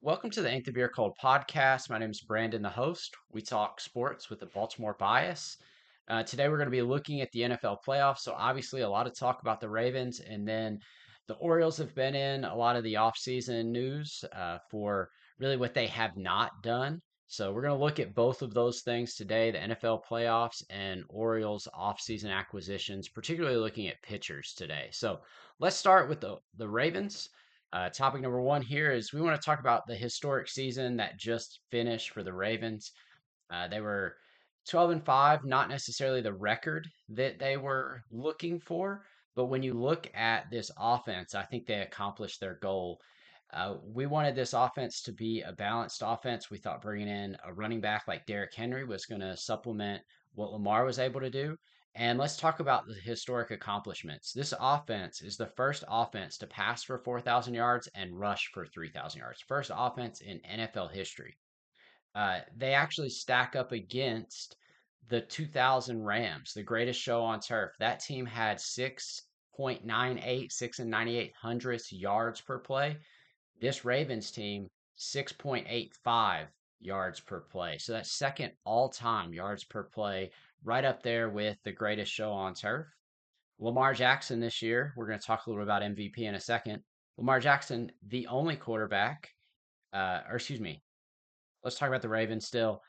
Welcome to the Ain't the Beer Cold podcast. My name is Brandon, the host. We talk sports with a Baltimore bias. Today, we're going to be looking at the NFL playoffs. So, obviously, a lot of talk about the Ravens, and then the Orioles have been in a lot of the offseason news for really what they have not done. So, we're going to look at both of those things today, the NFL playoffs and Orioles offseason acquisitions, particularly looking at pitchers today. So, let's start with the Ravens. Topic number one here is we want to talk about the historic season that just finished for the Ravens. They were 12 and 5, not necessarily the record that they were looking for, but when you look at this offense, I think they accomplished their goal. We wanted this offense to be a balanced offense. We thought bringing in a running back like Derrick Henry was going to supplement what Lamar was able to do. And let's talk about the historic accomplishments. This offense is the first offense to pass for 4,000 yards and rush for 3,000 yards. First offense in NFL history. They actually stack up against the 2000 Rams, the greatest show on turf. That team had 6.98, 6 and 98 hundredths yards per play. This Ravens team, 6.85 yards per play. So that's second all time yards per play, right up there with the greatest show on turf. Lamar Jackson this year, we're going to talk a little bit about MVP in a second. Lamar Jackson, the only quarterback, or excuse me, let's talk about the Ravens still.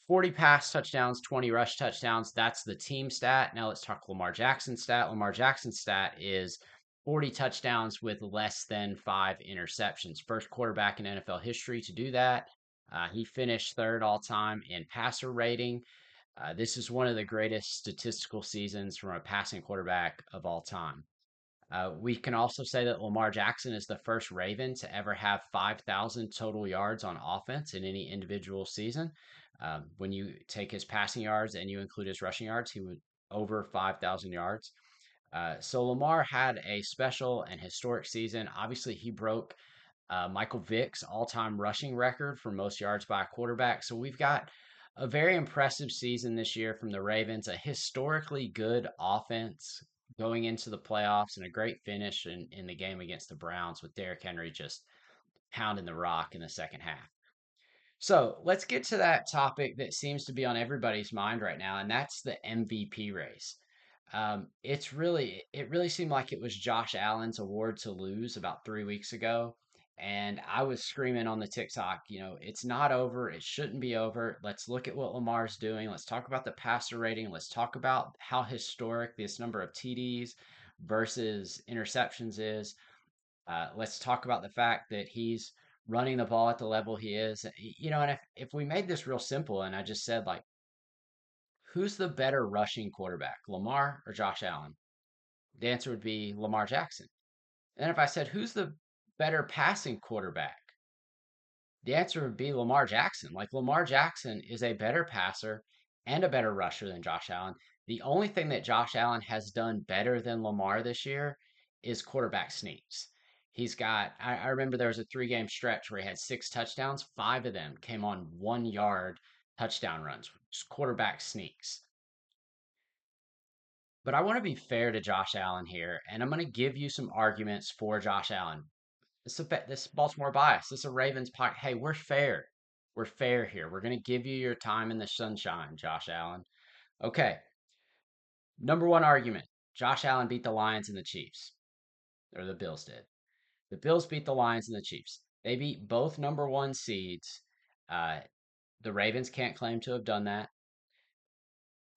40 pass touchdowns, 20 rush touchdowns. That's the team stat. Now let's talk Lamar Jackson's stat. Lamar Jackson's stat is 40 touchdowns with less than 5 interceptions. First quarterback in NFL history to do that. He finished third all time in passer rating. This is one of the greatest statistical seasons from a passing quarterback of all time. We can also say that Lamar Jackson is the first Raven to ever have 5,000 total yards on offense in any individual season. When you take his passing yards and you include his rushing yards, he was over 5,000 yards. So Lamar had a special and historic season. Obviously, he broke Michael Vick's all-time rushing record for most yards by a quarterback. So we've got a very impressive season this year from the Ravens, a historically good offense going into the playoffs, and a great finish in the game against the Browns with Derrick Henry just pounding the rock in the second half. So let's get to that topic that seems to be on everybody's mind right now, and that's the MVP race. It really seemed like it was Josh Allen's award to lose about 3 weeks ago. And I was screaming on the TikTok, it's not over. It shouldn't be over. Let's look at what Lamar's doing. Let's talk about the passer rating. Let's talk about how historic this number of TDs versus interceptions is. Let's talk about the fact that he's running the ball at the level he is. And if we made this real simple and I just said, like, who's the better rushing quarterback, Lamar or Josh Allen? The answer would be Lamar Jackson. And if I said, who's the better passing quarterback? The answer would be Lamar Jackson. Like, Lamar Jackson is a better passer and a better rusher than Josh Allen. The only thing that Josh Allen has done better than Lamar this year is quarterback sneaks. I remember there was a 3 game stretch where he had 6 touchdowns. 5 of them came on 1 yard touchdown runs, quarterback sneaks. But I want to be fair to Josh Allen here, and I'm going to give you some arguments for Josh Allen. This Baltimore bias. This is a Ravens pocket. Hey, we're fair. We're fair here. We're going to give you your time in the sunshine, Josh Allen. Okay. Number one argument. Josh Allen beat the Lions and the Chiefs. Or the Bills did. The Bills beat the Lions and the Chiefs. They beat both number one seeds. Uh, the Ravens can't claim to have done that.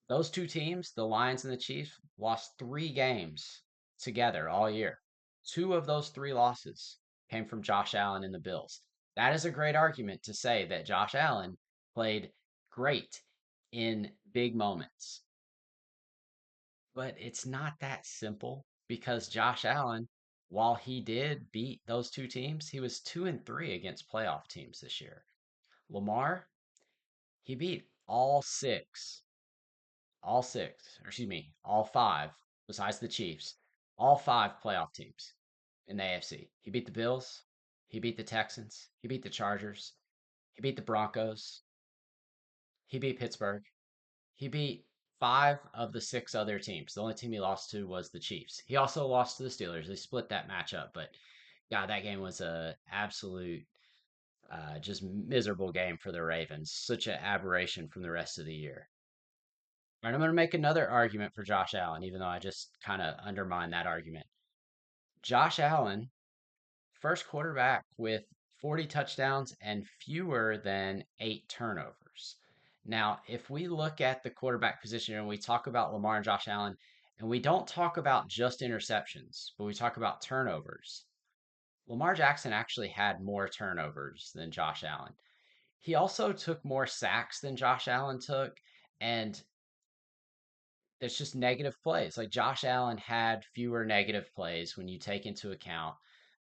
Those two teams, the Lions and the Chiefs, lost 3 games together all year. 2 of those 3 losses came from Josh Allen and the Bills. That is a great argument to say that Josh Allen played great in big moments. But it's not that simple because Josh Allen, while he did beat those 2 teams, he was 2-3 against playoff teams this year. Lamar, he beat all five, besides the Chiefs, all 5 playoff teams in the AFC. He beat the Bills, he beat the Texans, he beat the Chargers, he beat the Broncos, he beat Pittsburgh, he beat 5 of the 6 other teams. The only team he lost to was the Chiefs. He also lost to the Steelers. They split that matchup, but God, that game was a absolute Just miserable game for the Ravens. Such an aberration from the rest of the year. All right, I'm going to make another argument for Josh Allen, even though I just kind of undermined that argument. Josh Allen, first quarterback with 40 touchdowns and fewer than 8 turnovers. Now, if we look at the quarterback position and we talk about Lamar and Josh Allen, and we don't talk about just interceptions, but we talk about turnovers, Lamar Jackson actually had more turnovers than Josh Allen. He also took more sacks than Josh Allen took, and it's just negative plays. Like Josh Allen had fewer negative plays when you take into account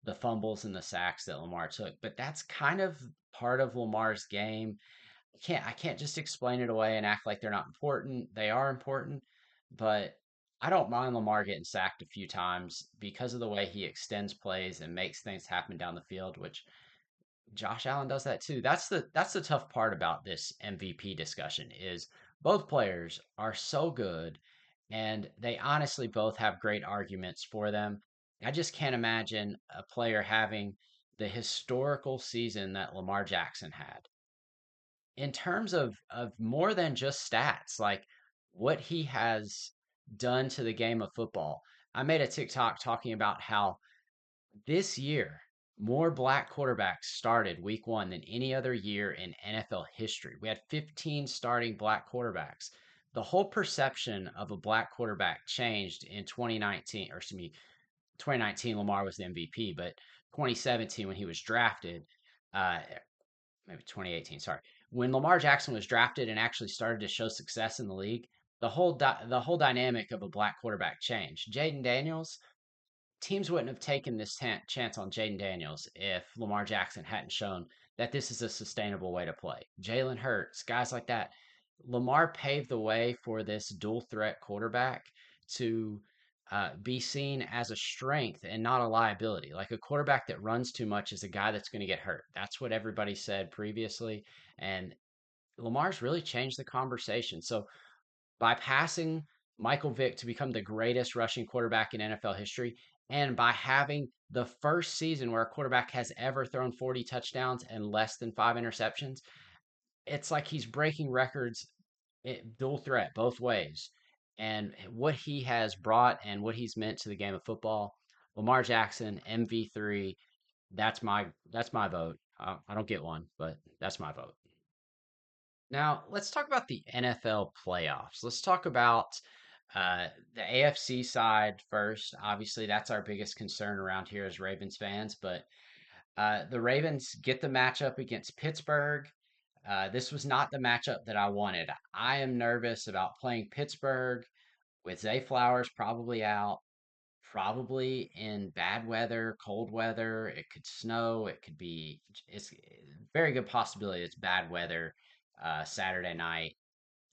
the fumbles and the sacks that Lamar took. But that's kind of part of Lamar's game. I can't just explain it away and act like they're not important. They are important, but I don't mind Lamar getting sacked a few times because of the way he extends plays and makes things happen down the field, which Josh Allen does that too. That's the tough part about this MVP discussion is both players are so good and they honestly both have great arguments for them. I just can't imagine a player having the historical season that Lamar Jackson had. In terms of more than just stats, like what he has done to the game of football. I made a TikTok talking about how this year, more black quarterbacks started week one than any other year in NFL history. We had 15 starting black quarterbacks. The whole perception of a black quarterback changed in 2019, or excuse me, 2019, Lamar was the MVP, but 2017, when he was drafted, uh, maybe 2018, sorry, when Lamar Jackson was drafted and actually started to show success in the league, the whole dynamic of a black quarterback changed. Jaden Daniels, teams wouldn't have taken this chance on Jaden Daniels if Lamar Jackson hadn't shown that this is a sustainable way to play. Jalen Hurts, guys like that. Lamar paved the way for this dual threat quarterback to be seen as a strength and not a liability. Like a quarterback that runs too much is a guy that's going to get hurt. That's what everybody said previously. And Lamar's really changed the conversation. So by passing Michael Vick to become the greatest rushing quarterback in NFL history, and by having the first season where a quarterback has ever thrown 40 touchdowns and less than 5 interceptions, it's like he's breaking records, dual threat both ways. And what he has brought and what he's meant to the game of football, Lamar Jackson, MV3, that's my vote. I don't get one, but that's my vote. Now, let's talk about the NFL playoffs. Let's talk about the AFC side first. Obviously, that's our biggest concern around here as Ravens fans, but the Ravens get the matchup against Pittsburgh. This was not the matchup that I wanted. I am nervous about playing Pittsburgh with Zay Flowers probably out, probably in bad weather, cold weather. It could snow. It's a very good possibility it's bad weather Saturday night.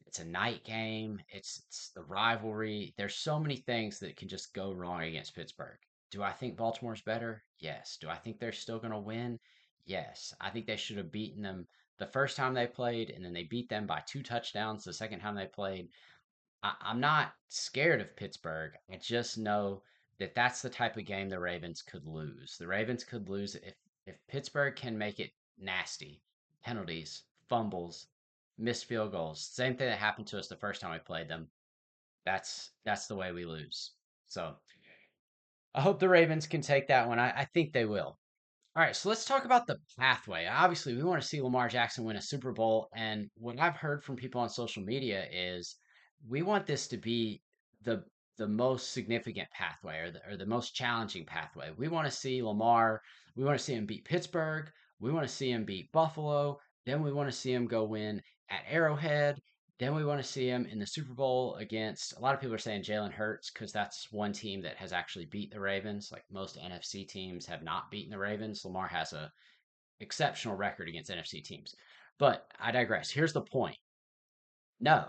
It's a night game. It's the rivalry. There's so many things that can just go wrong against Pittsburgh. Do I think Baltimore's better? Yes. Do I think they're still going to win? Yes. I think they should have beaten them the first time they played, and then they beat them by 2 touchdowns the second time they played. I'm not scared of Pittsburgh. I just know that that's the type of game the Ravens could lose. The Ravens could lose if Pittsburgh can make it nasty. Penalties, fumbles, missed field goals. Same thing that happened to us the first time we played them. That's the way we lose. So I hope the Ravens can take that one. I think they will. All right, so let's talk about the pathway. Obviously, we want to see Lamar Jackson win a Super Bowl, and what I've heard from people on social media is we want this to be the the most significant pathway or the most challenging pathway. We want to see Lamar, we want to see him beat Pittsburgh, we want to see him beat Buffalo, then we want to see him go win at Arrowhead, then we want to see him in the Super Bowl against, a lot of people are saying Jalen Hurts because that's one team that has actually beat the Ravens. Like most NFC teams have not beaten the Ravens. Lamar has a exceptional record against NFC teams. But I digress. Here's the point. No,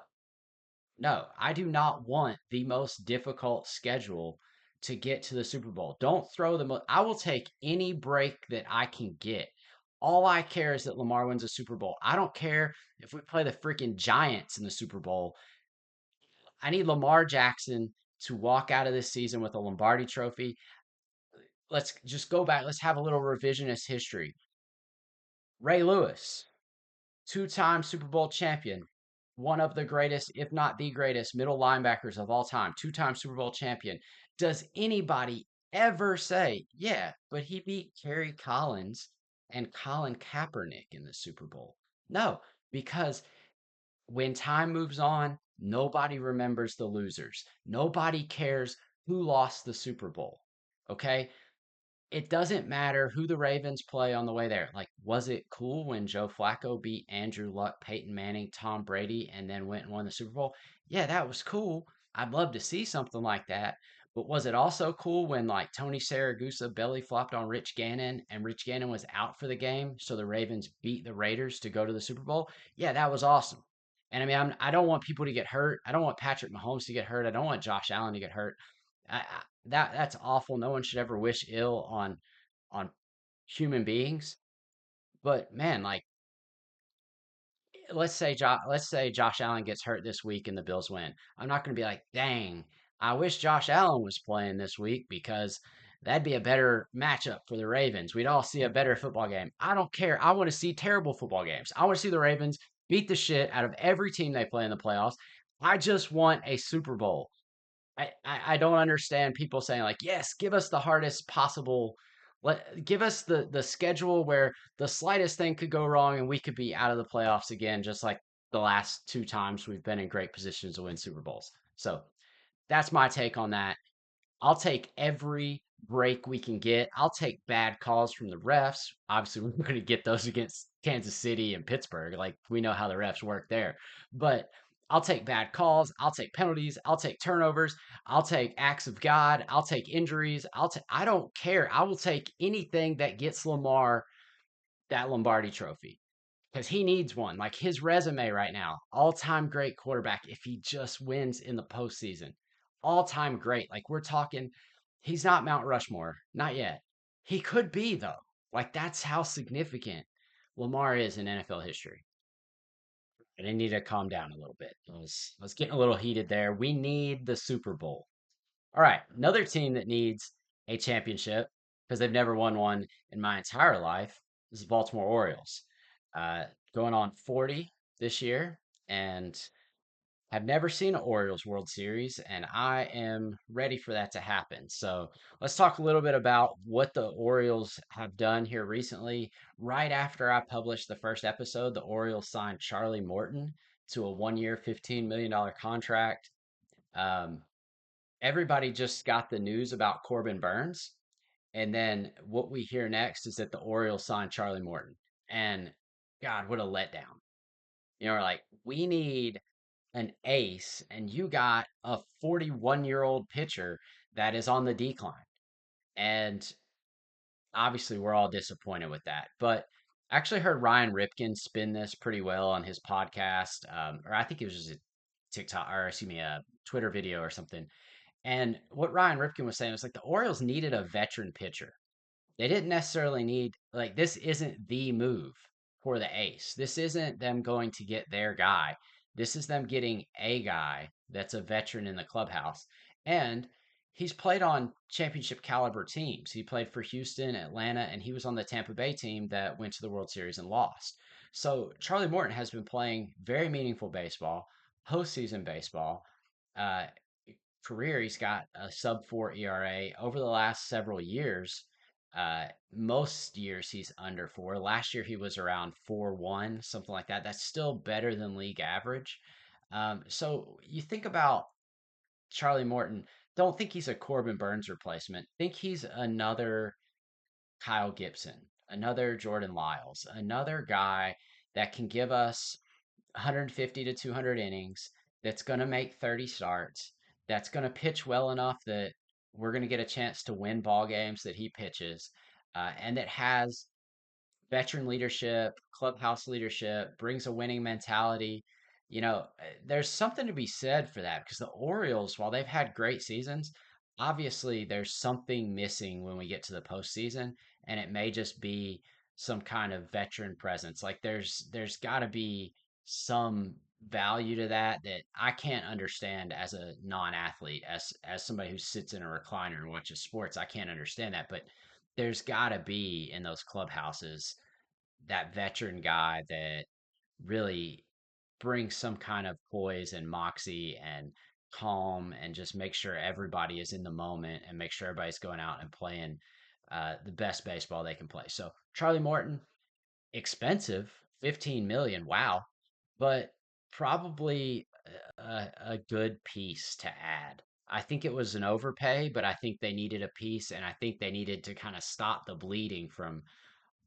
no, I do not want the most difficult schedule to get to the Super Bowl. Don't throw the I will take any break that I can get. All I care is that Lamar wins a Super Bowl. I don't care if we play the freaking Giants in the Super Bowl. I need Lamar Jackson to walk out of this season with a Lombardi trophy. Let's just go back. Let's have a little revisionist history. Ray Lewis, two-time Super Bowl champion, one of the greatest, if not the greatest, middle linebackers of all time, two-time Super Bowl champion. Does anybody ever say, yeah, but he beat Kerry Collins and Colin Kaepernick in the Super Bowl? No, because when time moves on, nobody remembers the losers. Nobody cares who lost the Super Bowl. Okay? It doesn't matter who the Ravens play on the way there. Like, was it cool when Joe Flacco beat Andrew Luck, Peyton Manning, Tom Brady, and then went and won the Super Bowl? Yeah, that was cool. I'd love to see something like that. But was it also cool when like Tony Saragusa belly flopped on Rich Gannon and Rich Gannon was out for the game, so the Ravens beat the Raiders to go to the Super Bowl? Yeah, that was awesome. And I mean, I don't want people to get hurt. I don't want Patrick Mahomes to get hurt. I don't want Josh Allen to get hurt. That's awful. No one should ever wish ill on human beings. But man, like let's say Josh Allen gets hurt this week and the Bills win. I'm not going to be like, dang, I wish Josh Allen was playing this week because that'd be a better matchup for the Ravens. We'd all see a better football game. I don't care. I want to see terrible football games. I want to see the Ravens beat the shit out of every team they play in the playoffs. I just want a Super Bowl. I don't understand people saying like, yes, give us the hardest possible. Give us the schedule where the slightest thing could go wrong and we could be out of the playoffs again, just like the last two times we've been in great positions to win Super Bowls. So that's my take on that. I'll take every break we can get. I'll take bad calls from the refs. Obviously, we're going to get those against Kansas City and Pittsburgh. Like we know how the refs work there. But I'll take bad calls. I'll take penalties. I'll take turnovers. I'll take acts of God. I'll take injuries. I don't care. I will take anything that gets Lamar that Lombardi trophy because he needs one. Like his resume right now, all time great quarterback if he just wins in the postseason. All time great. Like we're talking, he's not Mount Rushmore, not yet. He could be though. Like that's how significant Lamar is in NFL history. And I need to calm down a little bit. I was getting a little heated there. We need the Super Bowl. All right, another team that needs a championship because they've never won one in my entire life is the Baltimore Orioles. Uh, Going on 40 this year and have never seen an Orioles World Series, and I am ready for that to happen. So let's talk a little bit about what the Orioles have done here recently. Right after I published the first episode, the Orioles signed Charlie Morton to a 1 year, $15 million contract. Um, Everybody just got the news about Corbin Burns. And then what we hear next is that the Orioles signed Charlie Morton. And God, what a letdown. You know, we're like, we need an ace, and you got a 41-year-old pitcher that is on the decline. And obviously, we're all disappointed with that. But I actually heard Ryan Ripken spin this pretty well on his podcast, or I think it was just a TikTok, or excuse me, a Twitter video or something. And what Ryan Ripken was saying was like the Orioles needed a veteran pitcher. They didn't necessarily need like this isn't the move for the ace. This isn't them going to get their guy. This is them getting a guy that's a veteran in the clubhouse. And he's played on championship caliber teams. He played for Houston, Atlanta, and he was on the Tampa Bay team that went to the World Series and lost. So Charlie Morton has been playing very meaningful baseball, postseason baseball. Uh, Career, he's got a sub 4 ERA over the last several years. Most years he's under four. Last year he was around 4.1, something like that. That's still better than league average. So you think about Charlie Morton, don't think he's a Corbin Burns replacement. Think he's another Kyle Gibson, another Jordan Lyles, another guy that can give us 150 to 200 innings, that's going to make 30 starts, that's going to pitch well enough that we're going to get a chance to win ball games that he pitches, and that has veteran leadership, clubhouse leadership, brings a winning mentality. There's something to be said for that because the Orioles, while they've had great seasons, obviously there's something missing when we get to the postseason, and it may just be some kind of veteran presence. Like there's got to be some value to that I can't understand as a non-athlete, as somebody who sits in a recliner and watches sports. I can't understand that, but there's got to be in those clubhouses that veteran guy that really brings some kind of poise and moxie and calm and just make sure everybody is in the moment and make sure everybody's going out and playing the best baseball they can play. So Charlie Morton, expensive, 15 million, wow, but probably a good piece to add. I think it was an overpay, but I think they needed a piece, and I think they needed to kind of stop the bleeding from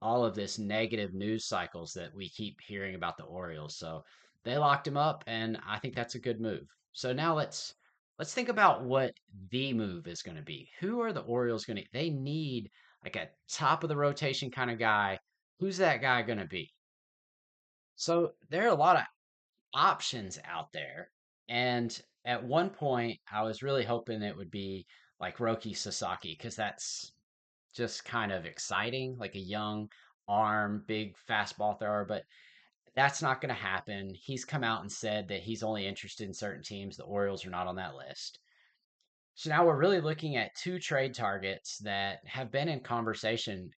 all of this negative news cycles that we keep hearing about the Orioles. So they locked him up, and I think that's a good move. So now let's think about what the move is going to be. Who are the Orioles going to? They need like a top of the rotation kind of guy. Who's that guy going to be? So there are a lot of options out there, and at one point I was really hoping it would be like Roki Sasaki because that's just kind of exciting, like a young arm, big fastball thrower, but that's not going to happen. He's come out and said that he's only interested in certain teams. The Orioles are not on that list. So now we're really looking at two trade targets that have been in conversation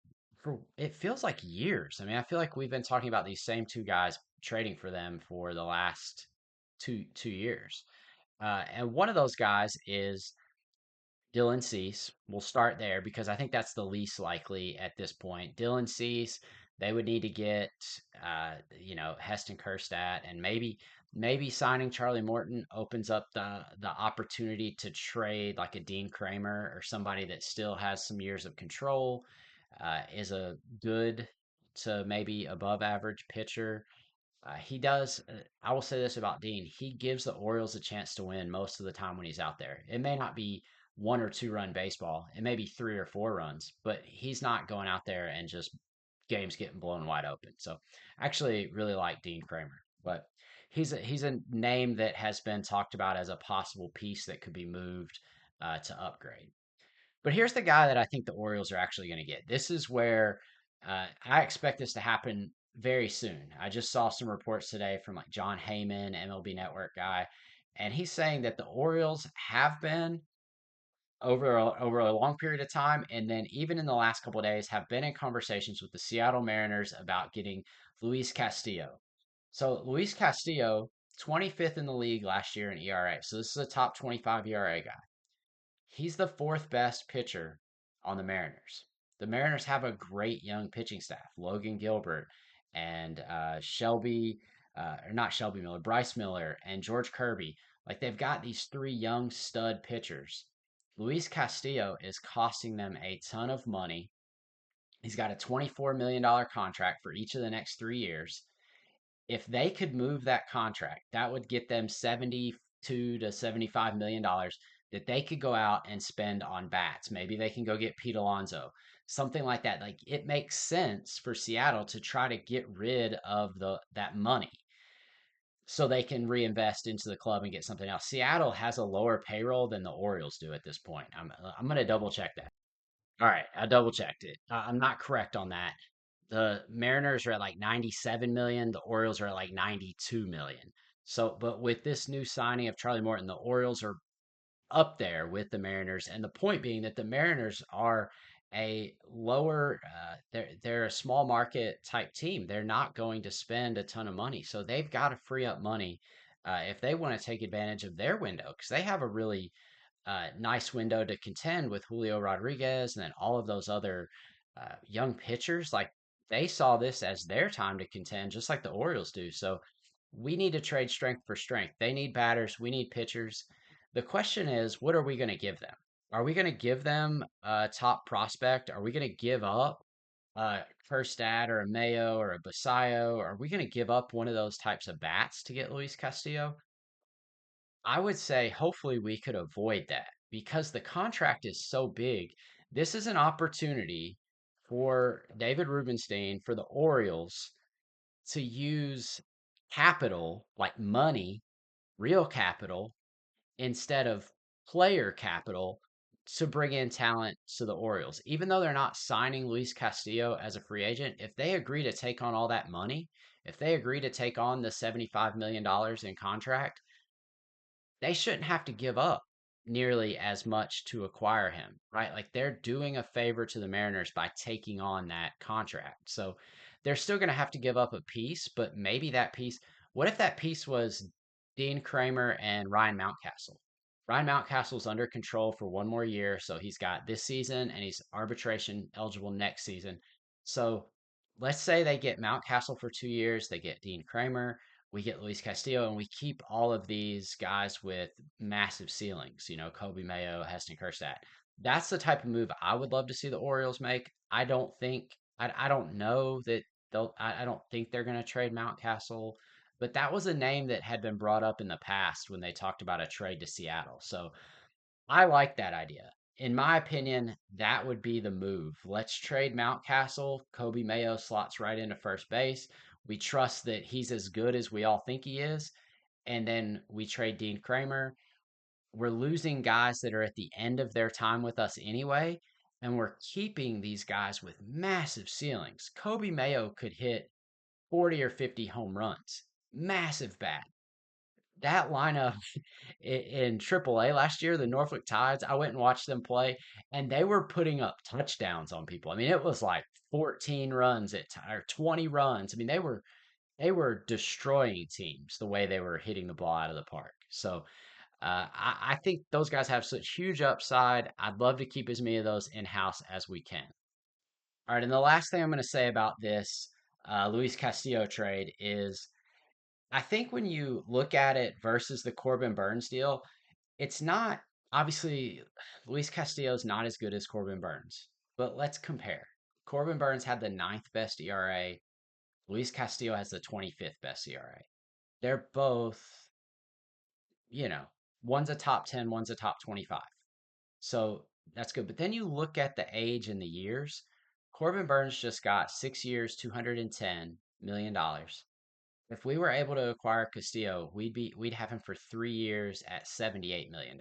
for it feels like years. I mean, I feel like we've been talking about these same two guys trading for them for the last two years. And one of those guys is Dylan Cease. We'll start there because I think that's the least likely at this point. Dylan Cease, they would need to get, Heston Kjerstad, and maybe signing Charlie Morton opens up the opportunity to trade like a Dean Kramer or somebody that still has some years of control, is a good to maybe above average pitcher. He does. I will say this about Dean: he gives the Orioles a chance to win most of the time when he's out there. It may not be 1 or 2 run baseball; it may be 3 or 4 runs, but he's not going out there and just games getting blown wide open. So, I actually really like Dean Kramer, but he's a name that has been talked about as a possible piece that could be moved to upgrade. But here's the guy that I think the Orioles are actually going to get. This is where I expect this to happen very soon. I just saw some reports today from like John Heyman, MLB Network guy, and he's saying that the Orioles have been over a long period of time, and then even in the last couple of days, have been in conversations with the Seattle Mariners about getting Luis Castillo. So Luis Castillo, 25th in the league last year in ERA. So this is a top 25 ERA guy. He's the fourth best pitcher on the Mariners. The Mariners have a great young pitching staff. Logan Gilbert and Shelby, or not Shelby Miller, Bryce Miller and George Kirby. Like they've got these three young stud pitchers. Luis Castillo is costing them a ton of money. He's got a $24 million contract for each of the next 3 years. If they could move that contract, that would get them 72 to 75 million dollars that they could go out and spend on bats. Maybe they can go get Pete Alonso, something like that. Like it makes sense for Seattle to try to get rid of the that money so they can reinvest into the club and get something else. Seattle has a lower payroll than the Orioles do at this point. I'm going to double check that. All right, I double checked it. I'm not correct on that. The Mariners are at like 97 million. The Orioles are at like 92 million. So, but with this new signing of Charlie Morton, the Orioles are up there with the Mariners. And the point being that the Mariners are a lower, they're a small market type team. They're not going to spend a ton of money. So they've got to free up money if they want to take advantage of their window because they have a really nice window to contend with Julio Rodriguez and then all of those other young pitchers. Like they saw this as their time to contend, just like the Orioles do. So we need to trade strength for strength. They need batters. We need pitchers. The question is, what are we going to give them? Are we going to give them a top prospect? Are we going to give up a Kjerstad or a Mayo or a Basayo? Are we going to give up one of those types of bats to get Luis Castillo? I would say hopefully we could avoid that because the contract is so big. This is an opportunity for David Rubenstein, for the Orioles to use capital, like money, real capital, instead of player capital to bring in talent to the Orioles. Even though they're not signing Luis Castillo as a free agent, if they agree to take on all that money, if they agree to take on the $75 million in contract, they shouldn't have to give up nearly as much to acquire him, right? Like they're doing a favor to the Mariners by taking on that contract. So they're still going to have to give up a piece, but maybe that piece, what if that piece was Dean Kramer and Ryan Mountcastle? Ryan Mountcastle's under control for one more year, so he's got this season and he's arbitration eligible next season. So let's say they get Mountcastle for 2 years, they get Dean Kramer, we get Luis Castillo, and we keep all of these guys with massive ceilings. Kobe Mayo, Heston Kjerstad. That's the type of move I would love to see the Orioles make. I don't know that I don't think they're going to trade Mountcastle, but that was a name that had been brought up in the past when they talked about a trade to Seattle. So I like that idea. In my opinion, that would be the move. Let's trade Mountcastle. Kobe Mayo slots right into first base. We trust that he's as good as we all think he is. And then we trade Dean Kramer. We're losing guys that are at the end of their time with us anyway. And we're keeping these guys with massive ceilings. Kobe Mayo could hit 40 or 50 home runs. Massive bat. That lineup in AAA last year, the Norfolk Tides, I went and watched them play, and they were putting up touchdowns on people. I mean, it was like 14 runs or 20 runs. I mean, they were destroying teams the way they were hitting the ball out of the park. So I think those guys have such huge upside. I'd love to keep as many of those in house as we can. All right, and the last thing I'm going to say about this Luis Castillo trade is I think when you look at it versus the Corbin Burns deal, it's not obviously Luis Castillo is not as good as Corbin Burns, but let's compare. Corbin Burns had the ninth best ERA. Luis Castillo has the 25th best ERA. They're both, you know, one's a top 10, one's a top 25. So that's good. But then you look at the age and the years. Corbin Burns just got 6 years, $210 million. If we were able to acquire Castillo, we'd have him for 3 years at $78 million.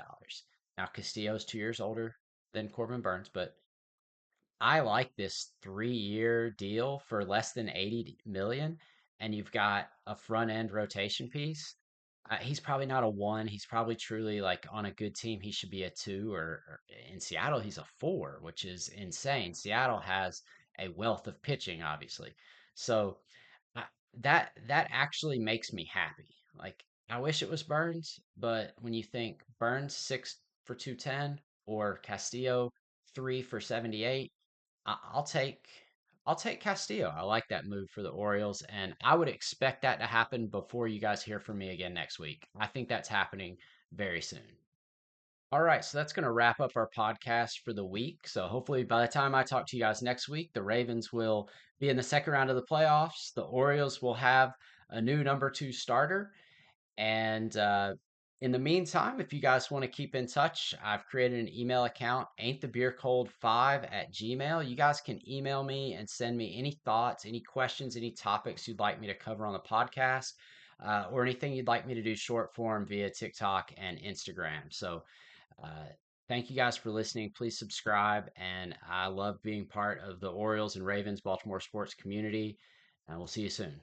Now Castillo's 2 years older than Corbin Burns, but I like this 3 year deal for less than 80 million, and you've got a front end rotation piece. He's probably not a one. He's probably truly like on a good team. He should be a two, or in Seattle, he's a four, which is insane. Seattle has a wealth of pitching, obviously. So I, that actually makes me happy. Like I wish it was Burns, but when you think Burns 6 for 210 or Castillo 3 for 78, I'll take Castillo. I like that move for the Orioles, and I would expect that to happen before you guys hear from me again next week. I think that's happening very soon. All right, so that's going to wrap up our podcast for the week. So hopefully by the time I talk to you guys next week, the Ravens will be in the second round of the playoffs. The Orioles will have a new number two starter. And in the meantime, if you guys want to keep in touch, I've created an email account, ain'tthebeercold5@gmail. You guys can email me and send me any thoughts, any questions, any topics you'd like me to cover on the podcast, or anything you'd like me to do short form via TikTok and Instagram. So uh, thank you guys for listening. Please subscribe. And I love being part of the Orioles and Ravens Baltimore sports community. And we'll see you soon.